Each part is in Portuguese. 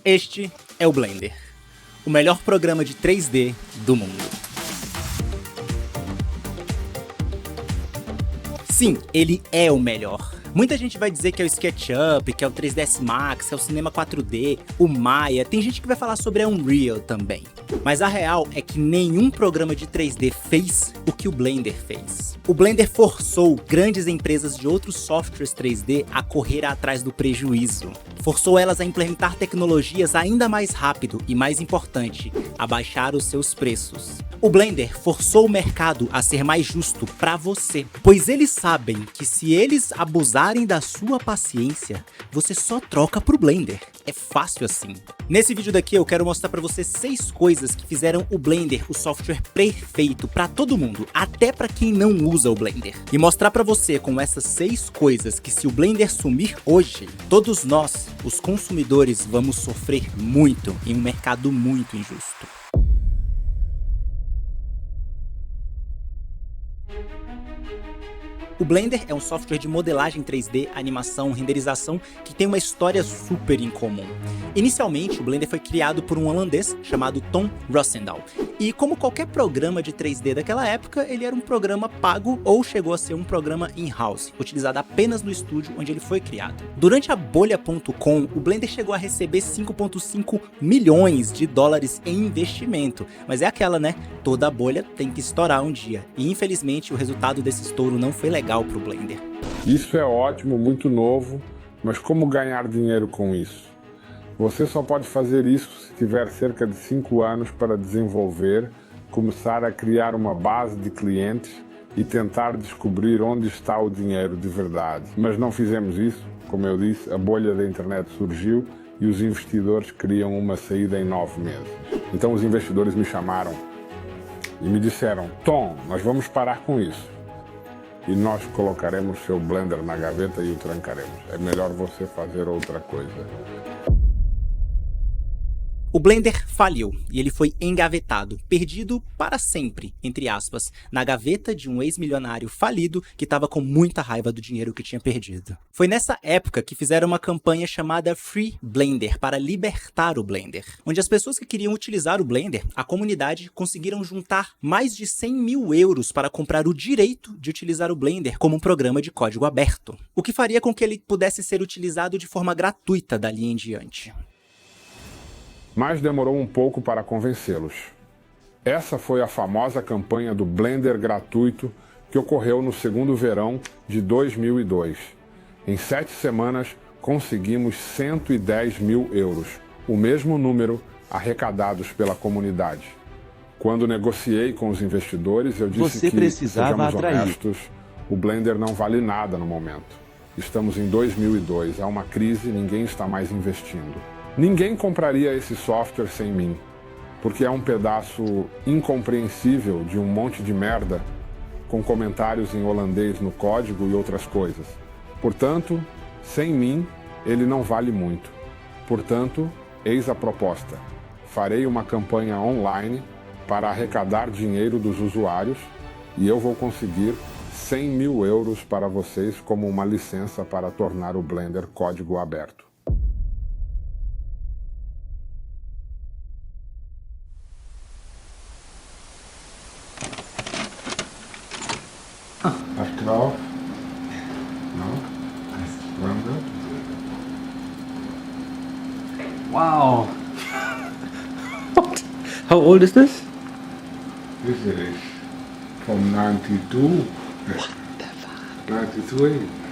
Este é o Blender, o melhor programa de 3D do mundo. Sim, ele é o melhor. Muita gente vai dizer que é o SketchUp, que é o 3ds Max, que é o Cinema 4D, o Maya, tem gente que vai falar sobre a Unreal também. Mas a real é que nenhum programa de 3D fez o que o Blender fez. O Blender forçou grandes empresas de outros softwares 3D a correr atrás do prejuízo. Forçou elas a implementar tecnologias ainda mais rápido e, mais importante, a baixar os seus preços. O Blender forçou o mercado a ser mais justo para você, pois eles sabem que se eles abusarem da sua paciência, você só troca pro Blender. É fácil assim. Nesse vídeo daqui eu quero mostrar para você 6 coisas que fizeram o Blender o software perfeito para todo mundo, até para quem não usa o Blender. E mostrar para você com essas 6 coisas que se o Blender sumir hoje, todos nós, os consumidores, vamos sofrer muito em um mercado muito injusto. O Blender é um software de modelagem 3D, animação, renderização que tem uma história super incomum. Inicialmente, o Blender foi criado por um holandês chamado Tom Roosendaal, e como qualquer programa de 3D daquela época, ele era um programa pago ou chegou a ser um programa in-house, utilizado apenas no estúdio onde ele foi criado. Durante a bolha.com, o Blender chegou a receber 5,5 milhões de dólares em investimento, mas é aquela, né? Toda bolha tem que estourar um dia, e infelizmente o resultado desse estouro não foi legal para o Blender. Isso é ótimo, muito novo, mas como ganhar dinheiro com isso? Você só pode fazer isso se tiver cerca de 5 anos para desenvolver, começar a criar uma base de clientes e tentar descobrir onde está o dinheiro de verdade. Mas não fizemos isso, como eu disse, a bolha da internet surgiu e os investidores queriam uma saída em 9 meses. Então os investidores me chamaram e me disseram: Tom, nós vamos parar com isso. E nós colocaremos seu Blender na gaveta e o trancaremos. É melhor você fazer outra coisa. O Blender faliu e ele foi engavetado, perdido para sempre, entre aspas, na gaveta de um ex-milionário falido que estava com muita raiva do dinheiro que tinha perdido. Foi nessa época que fizeram uma campanha chamada Free Blender para libertar o Blender, onde as pessoas que queriam utilizar o Blender, a comunidade, conseguiram juntar mais de 100 mil euros para comprar o direito de utilizar o Blender como um programa de código aberto, o que faria com que ele pudesse ser utilizado de forma gratuita dali em diante. Mas demorou um pouco para convencê-los. Essa foi a famosa campanha do Blender gratuito que ocorreu no segundo verão de 2002. Em 7 semanas conseguimos 110 mil euros, o mesmo número arrecadados pela comunidade. Quando negociei com os investidores, eu disse que, sejamos honestos, o Blender não vale nada no momento. Estamos em 2002, há uma crise, ninguém está mais investindo. Ninguém compraria esse software sem mim, porque é um pedaço incompreensível de um monte de merda com comentários em holandês no código e outras coisas. Portanto, sem mim, ele não vale muito. Portanto, eis a proposta. Farei uma campanha online para arrecadar dinheiro dos usuários e eu vou conseguir 100 mil euros para vocês como uma licença para tornar o Blender código aberto. After all, no? Blender? Wow. What? How old is this? This is from 92. What the fuck? 93.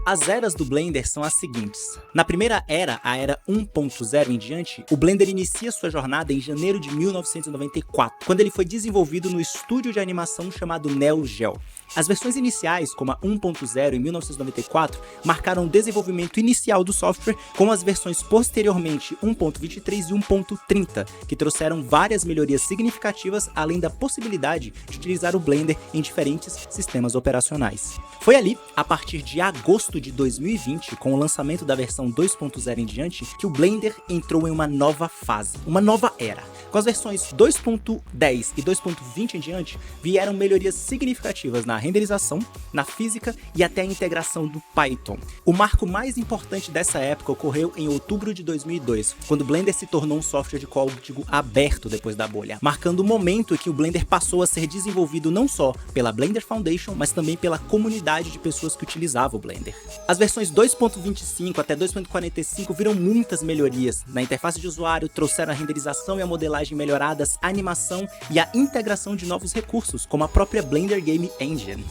As eras do Blender são as seguintes. Na primeira era, a era 1.0 em diante, o Blender inicia sua jornada em janeiro de 1994, quando ele foi desenvolvido no estúdio de animação chamado Neo Geo. As versões iniciais, como a 1.0 em 1994, marcaram o desenvolvimento inicial do software, com as versões posteriormente 1.23 e 1.30, que trouxeram várias melhorias significativas, além da possibilidade de utilizar o Blender em diferentes sistemas operacionais. Foi ali, a partir de agosto de 2020, com o lançamento da versão 2.0 em diante, que o Blender entrou em uma nova fase, uma nova era. Com as versões 2.10 e 2.20 em diante, vieram melhorias significativas na renderização, na física e até a integração do Python. O marco mais importante dessa época ocorreu em outubro de 2002, quando o Blender se tornou um software de código aberto depois da bolha, marcando o momento em que o Blender passou a ser desenvolvido não só pela Blender Foundation, mas também pela comunidade de pessoas que utilizavam o Blender. As versões 2.25 até 2.45 viram muitas melhorias na interface de usuário, trouxeram a renderização e a modelagem melhoradas, a animação e a integração de novos recursos, como a própria Blender Game Engine.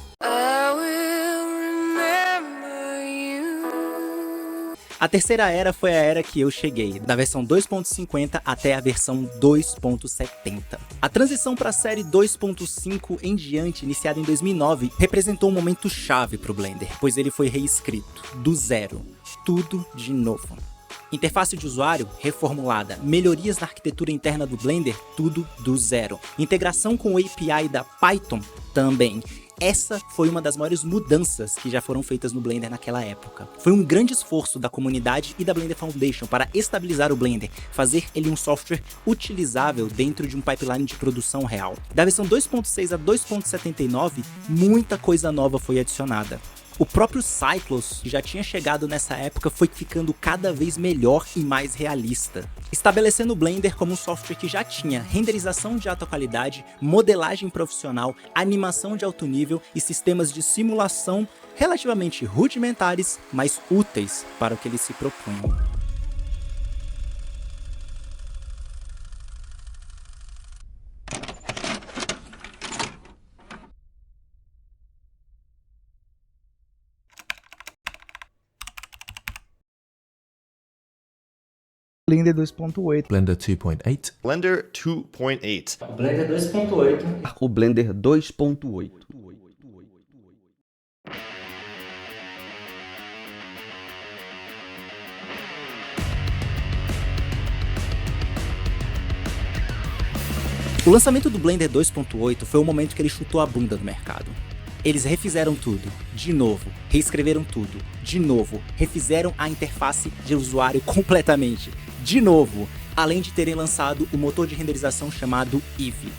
A terceira era foi a era que eu cheguei, da versão 2.50 até a versão 2.70. A transição para a série 2.5 em diante, iniciada em 2009, representou um momento chave para o Blender, pois ele foi reescrito, do zero, tudo de novo. Interface de usuário reformulada, melhorias na arquitetura interna do Blender, tudo do zero. Integração com o API da Python também. Essa foi uma das maiores mudanças que já foram feitas no Blender naquela época. Foi um grande esforço da comunidade e da Blender Foundation para estabilizar o Blender, fazer ele um software utilizável dentro de um pipeline de produção real. Da versão 2.6 a 2.79, muita coisa nova foi adicionada. O próprio Cyclops, que já tinha chegado nessa época, foi ficando cada vez melhor e mais realista, estabelecendo o Blender como um software que já tinha renderização de alta qualidade, modelagem profissional, animação de alto nível e sistemas de simulação relativamente rudimentares, mas úteis para o que ele se propunha. Blender 2.8. Blender 2.8. Blender 2.8. Blender 2.8. O Blender 2.8. O lançamento do Blender 2.8 foi o momento que ele chutou a bunda no mercado. Eles refizeram tudo, de novo, reescreveram tudo, de novo, refizeram a interface de usuário completamente, de novo, além de terem lançado o motor de renderização chamado Eevee.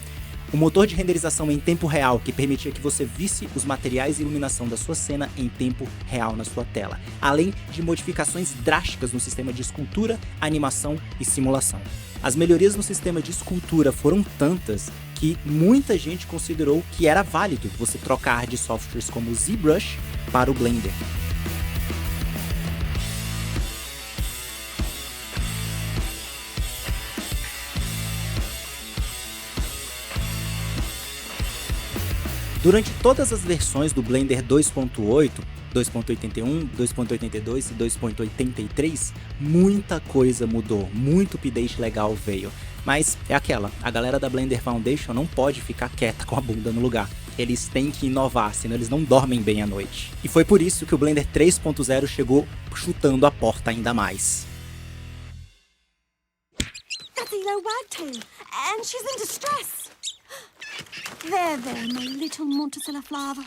O motor de renderização em tempo real que permitia que você visse os materiais e iluminação da sua cena em tempo real na sua tela, além de modificações drásticas no sistema de escultura, animação e simulação. As melhorias no sistema de escultura foram tantas que muita gente considerou que era válido você trocar de softwares como o ZBrush para o Blender. Durante todas as versões do Blender 2.8, 2.81, 2.82 e 2.83, muita coisa mudou, muito update legal veio. Mas é aquela, a galera da Blender Foundation não pode ficar quieta com a bunda no lugar. Eles têm que inovar, senão eles não dormem bem à noite. E foi por isso que o Blender 3.0 chegou chutando a porta ainda mais. That's Elo Wagtail, and she's in distress. There, my little Montecilla flower.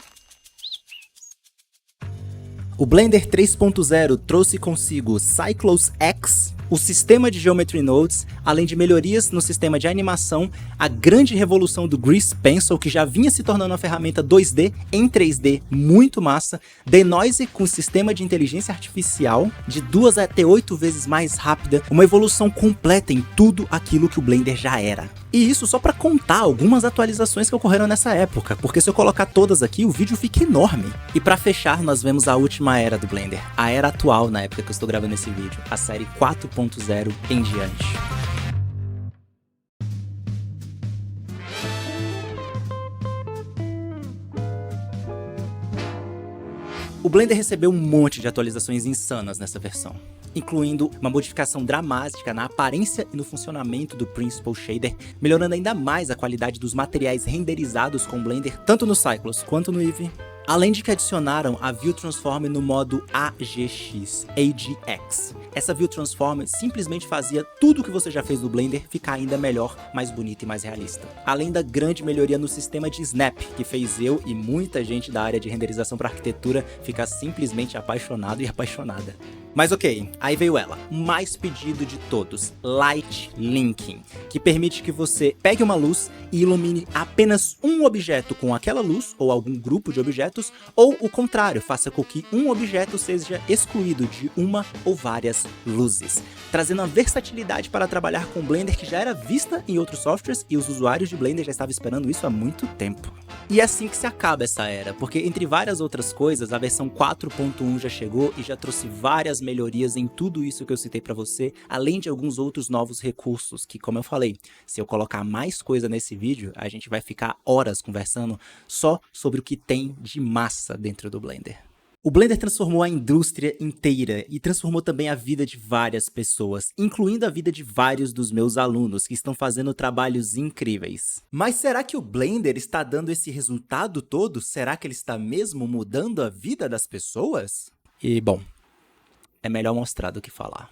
O Blender 3.0 trouxe consigo Cyclops X, o sistema de Geometry Nodes, além de melhorias no sistema de animação, a grande revolução do Grease Pencil, que já vinha se tornando uma ferramenta 2D em 3D muito massa, Denoise com sistema de inteligência artificial, de 2 até 8 vezes mais rápida, uma evolução completa em tudo aquilo que o Blender já era. E isso só para contar algumas atualizações que ocorreram nessa época, porque se eu colocar todas aqui, o vídeo fica enorme. E para fechar, nós vemos a última era do Blender, a era atual na época que eu estou gravando esse vídeo, a série 4.0 em diante. O Blender recebeu um monte de atualizações insanas nessa versão, incluindo uma modificação dramática na aparência e no funcionamento do Principal Shader, melhorando ainda mais a qualidade dos materiais renderizados com o Blender, tanto no Cyclops quanto no Eevee, além de que adicionaram a View Transform no modo AGX. Essa View Transform simplesmente fazia tudo o que você já fez no Blender ficar ainda melhor, mais bonito e mais realista. Além da grande melhoria no sistema de Snap, que fez eu e muita gente da área de renderização para arquitetura ficar simplesmente apaixonado e apaixonada. Mas ok, aí veio ela, o mais pedido de todos, Light Linking, que permite que você pegue uma luz e ilumine apenas um objeto com aquela luz, ou algum grupo de objetos, ou o contrário, faça com que um objeto seja excluído de uma ou várias luzes, trazendo uma versatilidade para trabalhar com Blender que já era vista em outros softwares e os usuários de Blender já estavam esperando isso há muito tempo. E é assim que se acaba essa era, porque entre várias outras coisas, a versão 4.1 já chegou e já trouxe várias melhorias em tudo isso que eu citei pra você, além de alguns outros novos recursos que, como eu falei, se eu colocar mais coisa nesse vídeo, a gente vai ficar horas conversando só sobre o que tem de massa dentro do Blender. O Blender transformou a indústria inteira e transformou também a vida de várias pessoas, incluindo a vida de vários dos meus alunos que estão fazendo trabalhos incríveis. Mas será que o Blender está dando esse resultado todo? Será que ele está mesmo mudando a vida das pessoas? E bom, é melhor mostrar do que falar.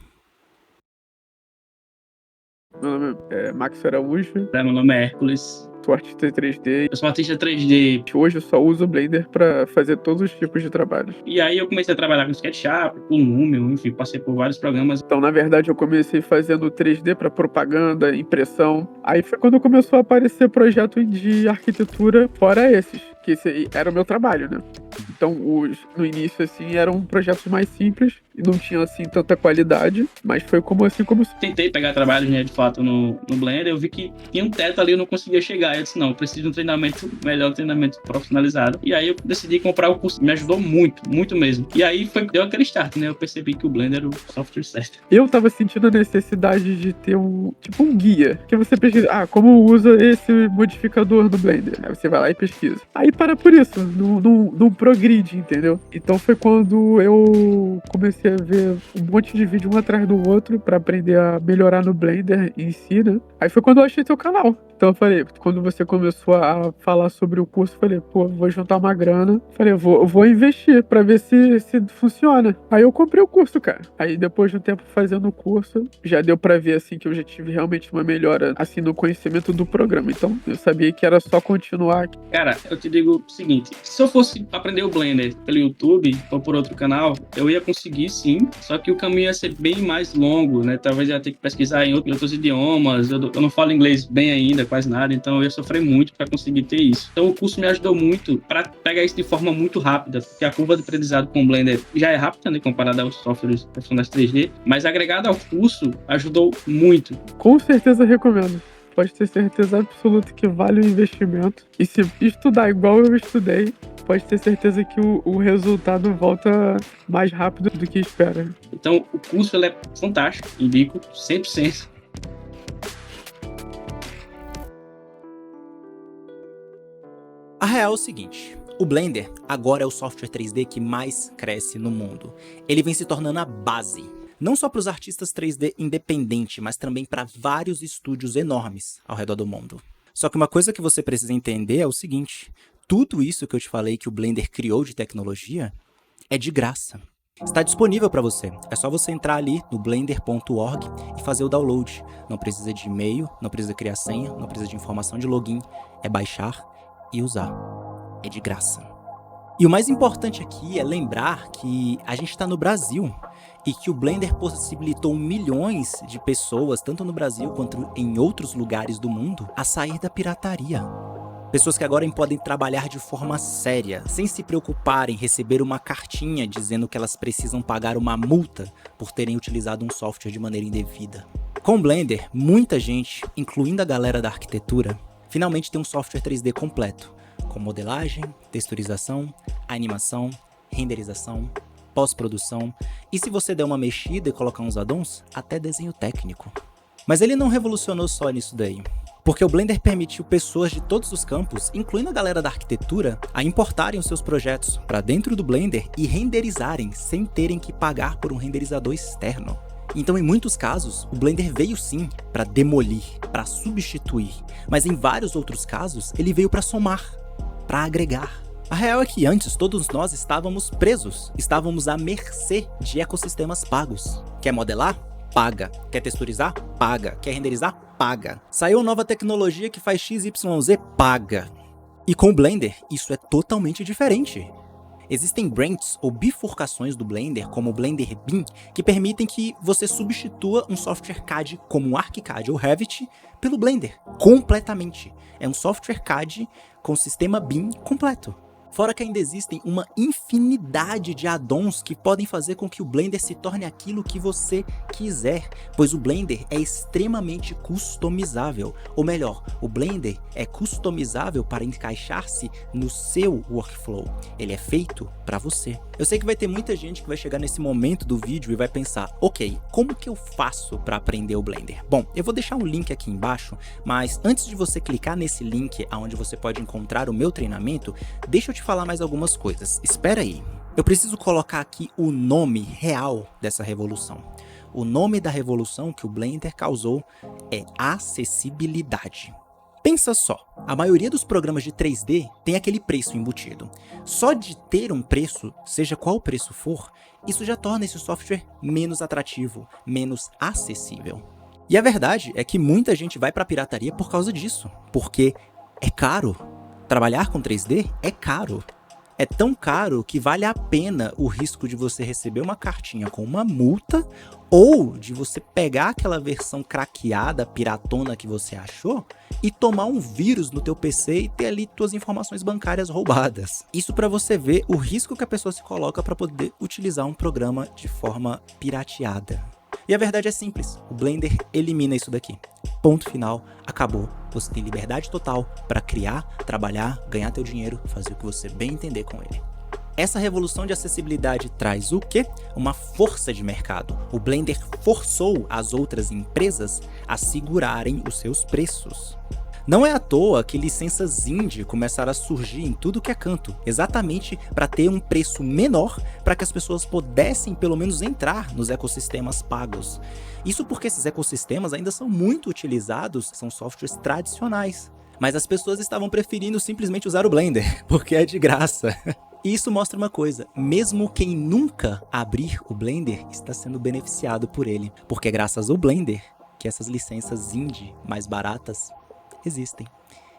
Meu nome é Max Araújo, Meu nome é Hércules. sou artista 3D. Eu sou artista 3D. Hoje eu só uso o Blender para fazer todos os tipos de trabalhos. E aí eu comecei a trabalhar com SketchUp, com Lumion, enfim, passei por vários programas. Então, na verdade, eu comecei fazendo 3D para propaganda, impressão. Aí foi quando começou a aparecer projeto de arquitetura fora esses, que esse era o meu trabalho, né? Então, no início, assim, eram projetos mais simples e não tinham, assim, tanta qualidade, mas foi como assim começou. Tentei pegar trabalhos, né, de fato, no Blender, eu vi que tinha um teto ali, eu não conseguia chegar. Eu disse, não, eu preciso de um treinamento melhor, um treinamento profissionalizado. E aí eu decidi comprar o curso, me ajudou muito, muito mesmo. E aí deu aquele start, né, eu percebi que o Blender era o software certo. Eu tava sentindo a necessidade de ter um guia, que você pesquisa, como usa esse modificador do Blender. Aí você vai lá e pesquisa. Aí para por isso, não progride, entendeu? Então foi quando eu comecei a ver um monte de vídeo um atrás do outro pra aprender a melhorar no Blender em si, né? Aí foi quando eu achei teu canal. Então eu falei, quando você começou a falar sobre o curso, eu falei, pô, vou juntar uma grana. Falei, vou investir pra ver se funciona. Aí eu comprei o curso, cara. Aí depois de um tempo fazendo o curso, já deu pra ver, assim, que eu já tive realmente uma melhora, assim, no conhecimento do programa. Então eu sabia que era só continuar. Cara, eu te digo o seguinte, se eu fosse aprender o Blender pelo YouTube ou por outro canal, eu ia conseguir sim, só que o caminho ia ser bem mais longo, né? Talvez eu ia ter que pesquisar em outros idiomas, eu não falo inglês bem ainda, quase nada, então eu ia sofrer muito para conseguir ter isso. Então o curso me ajudou muito para pegar isso de forma muito rápida, porque a curva de aprendizado com o Blender já é rápida, né, comparada aos softwares profissionais 3D, mas agregado ao curso ajudou muito. Com certeza recomendo. Pode ter certeza absoluta que vale o investimento. E se estudar igual eu estudei, pode ter certeza que o resultado volta mais rápido do que espera. Então o curso ele é fantástico, indico 100%. A real é o seguinte, o Blender agora é o software 3D que mais cresce no mundo. Ele vem se tornando a base, não só para os artistas 3D independentes, mas também para vários estúdios enormes ao redor do mundo. Só que uma coisa que você precisa entender é o seguinte, tudo isso que eu te falei que o Blender criou de tecnologia é de graça. Está disponível para você, é só você entrar ali no blender.org e fazer o download. Não precisa de e-mail, não precisa criar senha, não precisa de informação de login, é baixar e usar. É de graça. E o mais importante aqui é lembrar que a gente está no Brasil e que o Blender possibilitou milhões de pessoas, tanto no Brasil quanto em outros lugares do mundo, a sair da pirataria. Pessoas que agora podem trabalhar de forma séria, sem se preocupar em receber uma cartinha dizendo que elas precisam pagar uma multa por terem utilizado um software de maneira indevida. Com o Blender, muita gente, incluindo a galera da arquitetura, finalmente tem um software 3D completo, com modelagem, texturização, animação, renderização, pós-produção e, se você der uma mexida e colocar uns addons, até desenho técnico. Mas ele não revolucionou só nisso daí, porque o Blender permitiu pessoas de todos os campos, incluindo a galera da arquitetura, a importarem os seus projetos para dentro do Blender e renderizarem sem terem que pagar por um renderizador externo. Então, em muitos casos, o Blender veio sim para demolir, para substituir, mas em vários outros casos, ele veio para somar, para agregar. A real é que antes todos nós estávamos presos, estávamos à mercê de ecossistemas pagos. Quer modelar? Paga. Quer texturizar? Paga. Quer renderizar? Paga. Saiu nova tecnologia que faz XYZ? Paga. E com o Blender, isso é totalmente diferente. Existem branches ou bifurcações do Blender, como o Blender Bean, que permitem que você substitua um software CAD como o ArchiCAD ou Revit pelo Blender, completamente. É um software CAD com sistema BIM completo. Fora que ainda existem uma infinidade de add-ons que podem fazer com que o Blender se torne aquilo que você quiser, pois o Blender é extremamente customizável, ou melhor, o Blender é customizável para encaixar-se no seu workflow, ele é feito para você. Eu sei que vai ter muita gente que vai chegar nesse momento do vídeo e vai pensar, ok, como que eu faço para aprender o Blender? Bom, eu vou deixar um link aqui embaixo, mas antes de você clicar nesse link onde você pode encontrar o meu treinamento, deixa eu te falar mais algumas coisas. Espera aí. Eu preciso colocar aqui o nome real dessa revolução. O nome da revolução que o Blender causou é acessibilidade. Pensa só, a maioria dos programas de 3D tem aquele preço embutido. Só de ter um preço, seja qual o preço for, isso já torna esse software menos atrativo, menos acessível. E a verdade é que muita gente vai para a pirataria por causa disso, porque é caro. Trabalhar com 3D é caro. É tão caro que vale a pena o risco de você receber uma cartinha com uma multa ou de você pegar aquela versão craqueada, piratona que você achou e tomar um vírus no teu PC e ter ali tuas informações bancárias roubadas. Isso para você ver o risco que a pessoa se coloca para poder utilizar um programa de forma pirateada. E a verdade é simples, o Blender elimina isso daqui. Ponto final, acabou. Você tem liberdade total para criar, trabalhar, ganhar teu dinheiro, fazer o que você bem entender com ele. Essa revolução de acessibilidade traz o quê? Uma força de mercado. O Blender forçou as outras empresas a segurarem os seus preços. Não é à toa que licenças indie começaram a surgir em tudo que é canto, exatamente para ter um preço menor para que as pessoas pudessem pelo menos entrar nos ecossistemas pagos. Isso porque esses ecossistemas ainda são muito utilizados, são softwares tradicionais. Mas as pessoas estavam preferindo simplesmente usar o Blender, porque é de graça. E isso mostra uma coisa, mesmo quem nunca abrir o Blender está sendo beneficiado por ele, porque é graças ao Blender que essas licenças indie mais baratas existem.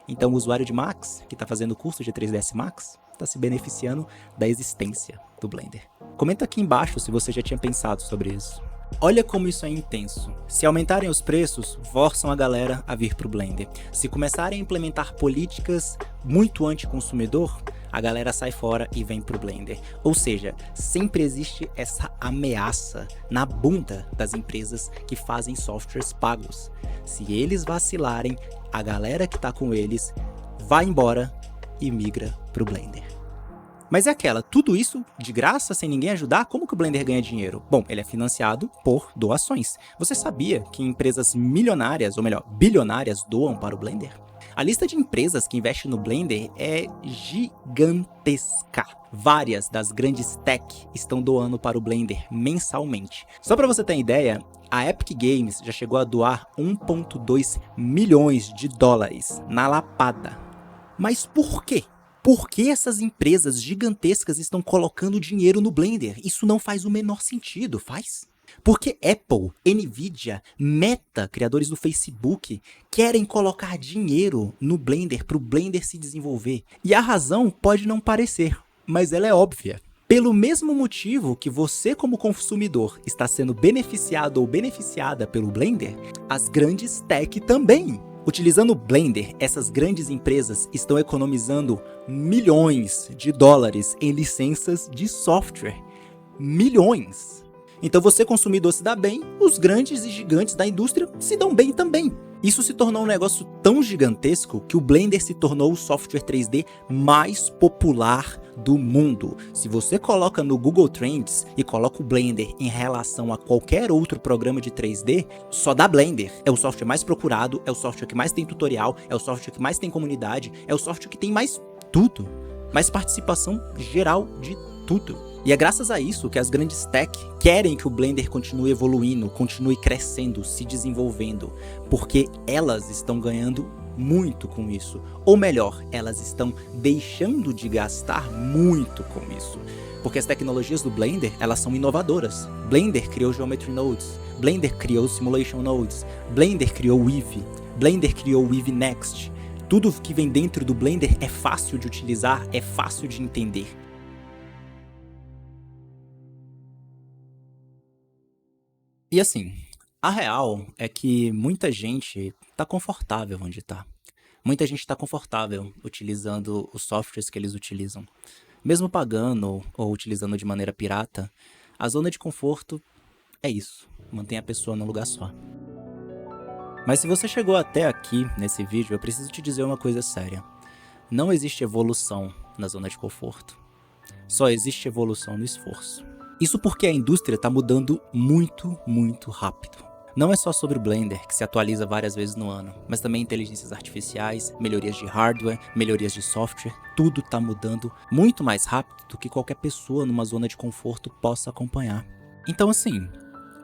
Então o usuário de Max, que está fazendo o curso de 3ds Max, está se beneficiando da existência do Blender. Comenta aqui embaixo se você já tinha pensado sobre isso. Olha como isso é intenso. Se aumentarem os preços, forçam a galera a vir para o Blender. Se começarem a implementar políticas muito anti-consumidor, a galera sai fora e vem pro Blender. Ou seja, sempre existe essa ameaça na bunda das empresas que fazem softwares pagos. Se eles vacilarem, a galera que tá com eles vai embora e migra pro Blender. Mas é aquela, tudo isso de graça, sem ninguém ajudar, como que o Blender ganha dinheiro? Bom, ele é financiado por doações. Você sabia que empresas milionárias, ou melhor, bilionárias, doam para o Blender? A lista de empresas que investem no Blender é gigantesca. Várias das grandes tech estão doando para o Blender mensalmente. Só para você ter ideia, a Epic Games já chegou a doar 1,2 milhões de dólares na lapada. Mas por quê? Por que essas empresas gigantescas estão colocando dinheiro no Blender? Isso não faz o menor sentido, faz? Porque Apple, Nvidia, Meta, criadores do Facebook, querem colocar dinheiro no Blender para o Blender se desenvolver. E a razão pode não parecer, mas ela é óbvia. Pelo mesmo motivo que você como consumidor está sendo beneficiado ou beneficiada pelo Blender, as grandes tech também. Utilizando o Blender, essas grandes empresas estão economizando milhões de dólares em licenças de software. Milhões! Então você consumidor se dá bem, os grandes e gigantes da indústria se dão bem também. Isso se tornou um negócio tão gigantesco que o Blender se tornou o software 3D mais popular do mundo. Se você coloca no Google Trends e coloca o Blender em relação a qualquer outro programa de 3D, só dá Blender. É o software mais procurado, é o software que mais tem tutorial, é o software que mais tem comunidade, é o software que tem mais tudo. Mais participação geral de tudo. E é graças a isso que as grandes tech querem que o Blender continue evoluindo, continue crescendo, se desenvolvendo, porque elas estão ganhando muito com isso. Ou melhor, elas estão deixando de gastar muito com isso. Porque as tecnologias do Blender, elas são inovadoras. Blender criou Geometry Nodes, Blender criou Simulation Nodes, Blender criou Weave, Blender criou Weave Next. Tudo que vem dentro do Blender é fácil de utilizar, é fácil de entender. E assim, a real é que muita gente tá confortável onde tá. Muita gente tá confortável utilizando os softwares que eles utilizam. Mesmo pagando ou utilizando de maneira pirata, a zona de conforto é isso, mantém a pessoa num lugar só. Mas se você chegou até aqui nesse vídeo, eu preciso te dizer uma coisa séria. Não existe evolução na zona de conforto. Só existe evolução no esforço. Isso porque a indústria está mudando muito, muito rápido. Não é só sobre o Blender, que se atualiza várias vezes no ano, mas também inteligências artificiais, melhorias de hardware, melhorias de software, tudo está mudando muito mais rápido do que qualquer pessoa numa zona de conforto possa acompanhar. Então assim,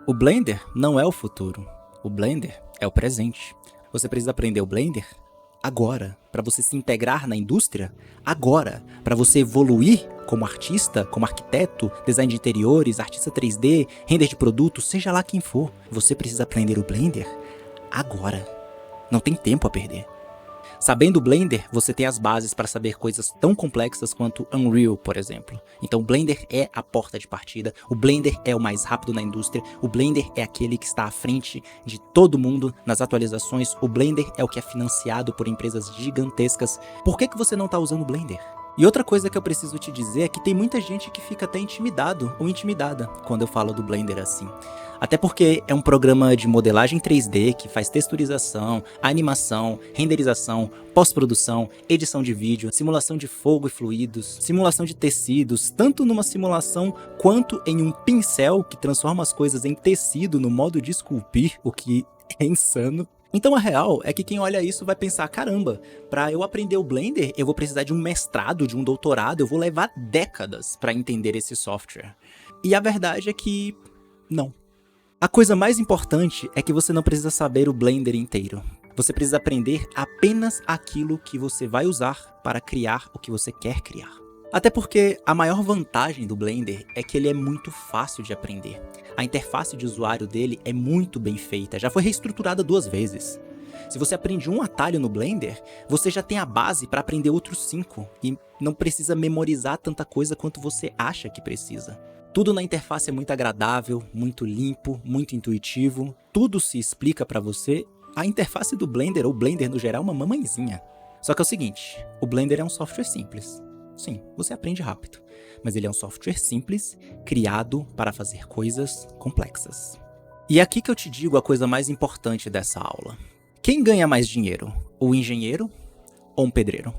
o Blender não é o futuro, o Blender é o presente. Você precisa aprender o Blender agora, para você se integrar na indústria agora, para você evoluir como artista, como arquiteto, design de interiores, artista 3D, render de produto, seja lá quem for. Você precisa aprender o Blender agora. Não tem tempo a perder. Sabendo o Blender, você tem as bases para saber coisas tão complexas quanto Unreal, por exemplo. Então o Blender é a porta de partida, o Blender é o mais rápido na indústria, o Blender é aquele que está à frente de todo mundo nas atualizações, o Blender é o que é financiado por empresas gigantescas. Por que você não está usando o Blender? E outra coisa que eu preciso te dizer é que tem muita gente que fica até intimidado ou intimidada quando eu falo do Blender assim. Até porque é um programa de modelagem 3D que faz texturização, animação, renderização, pós-produção, edição de vídeo, simulação de fogo e fluidos, simulação de tecidos, tanto numa simulação quanto em um pincel que transforma as coisas em tecido no modo de esculpir, o que é insano. Então a real é que quem olha isso vai pensar, caramba, para eu aprender o Blender eu vou precisar de um mestrado, de um doutorado, eu vou levar décadas para entender esse software. E a verdade é que não. A coisa mais importante é que você não precisa saber o Blender inteiro. Você precisa aprender apenas aquilo que você vai usar para criar o que você quer criar. Até porque a maior vantagem do Blender é que ele é muito fácil de aprender. A interface de usuário dele é muito bem feita, já foi reestruturada 2 vezes. Se você aprende um atalho no Blender, você já tem a base para aprender outros 5 e não precisa memorizar tanta coisa quanto você acha que precisa. Tudo na interface é muito agradável, muito limpo, muito intuitivo, tudo se explica para você. A interface do Blender, ou Blender no geral, é uma mamãezinha. Só que é o seguinte, o Blender é um software simples. Sim, você aprende rápido, mas ele é um software simples, criado para fazer coisas complexas. E é aqui que eu te digo a coisa mais importante dessa aula. Quem ganha mais dinheiro? O engenheiro ou um pedreiro?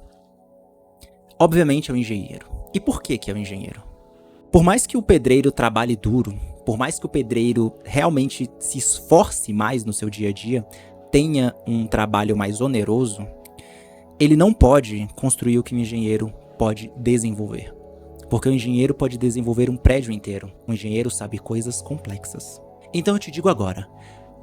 Obviamente é o engenheiro. E por que é o engenheiro? Por mais que o pedreiro trabalhe duro, por mais que o pedreiro realmente se esforce mais no seu dia a dia, tenha um trabalho mais oneroso, ele não pode construir o que o engenheiro pode desenvolver. Porque o engenheiro pode desenvolver um prédio inteiro. O engenheiro sabe coisas complexas. Então eu te digo agora,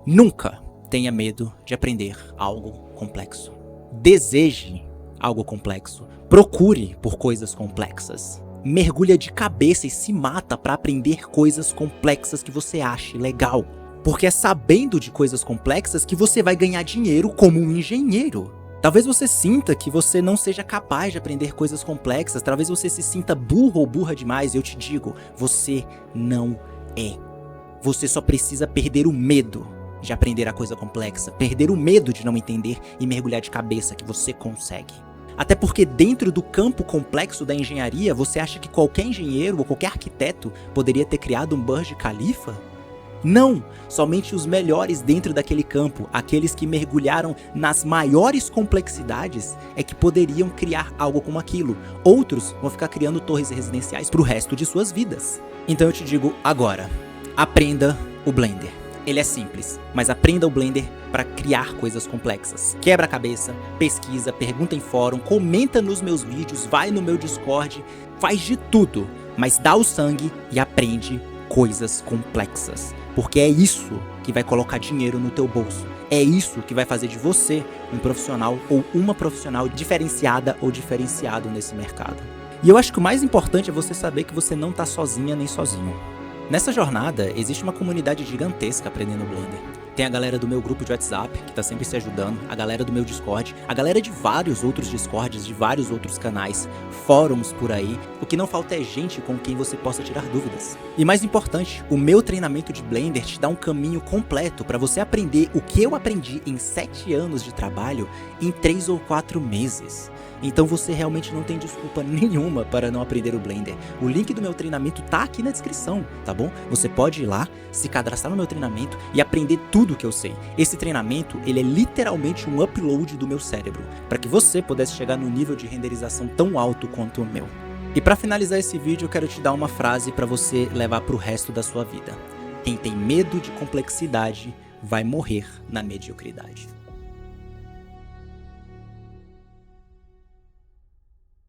nunca tenha medo de aprender algo complexo. Deseje algo complexo. Procure por coisas complexas. Mergulha de cabeça e se mata para aprender coisas complexas que você ache legal. Porque é sabendo de coisas complexas que você vai ganhar dinheiro como um engenheiro. Talvez você sinta que você não seja capaz de aprender coisas complexas, talvez você se sinta burro ou burra demais, eu te digo, você não é. Você só precisa perder o medo de aprender a coisa complexa, perder o medo de não entender e mergulhar de cabeça que você consegue. Até porque dentro do campo complexo da engenharia, você acha que qualquer engenheiro ou qualquer arquiteto poderia ter criado um Burj Khalifa? Não! Somente os melhores dentro daquele campo, aqueles que mergulharam nas maiores complexidades, é que poderiam criar algo como aquilo. Outros vão ficar criando torres residenciais para o resto de suas vidas. Então eu te digo agora, aprenda o Blender. Ele é simples, mas aprenda o Blender para criar coisas complexas. Quebra a cabeça, pesquisa, pergunta em fórum, comenta nos meus vídeos, vai no meu Discord, faz de tudo, mas dá o sangue e aprende coisas complexas. Porque é isso que vai colocar dinheiro no teu bolso. É isso que vai fazer de você um profissional ou uma profissional diferenciada ou diferenciado nesse mercado. E eu acho que o mais importante é você saber que você não está sozinha nem sozinho. Nessa jornada, existe uma comunidade gigantesca aprendendo Blender. Tem a galera do meu grupo de WhatsApp, que tá sempre se ajudando, a galera do meu Discord, a galera de vários outros Discords, de vários outros canais, fóruns por aí. O que não falta é gente com quem você possa tirar dúvidas. E mais importante, o meu treinamento de Blender te dá um caminho completo para você aprender o que eu aprendi em 7 anos de trabalho em 3 ou 4 meses. Então você realmente não tem desculpa nenhuma para não aprender o Blender. O link do meu treinamento tá aqui na descrição, tá bom? Você pode ir lá, se cadastrar no meu treinamento e aprender tudo que eu sei. Esse treinamento, ele é literalmente um upload do meu cérebro, para que você pudesse chegar no nível de renderização tão alto quanto o meu. E para finalizar esse vídeo, eu quero te dar uma frase para você levar pro resto da sua vida. Quem tem medo de complexidade vai morrer na mediocridade.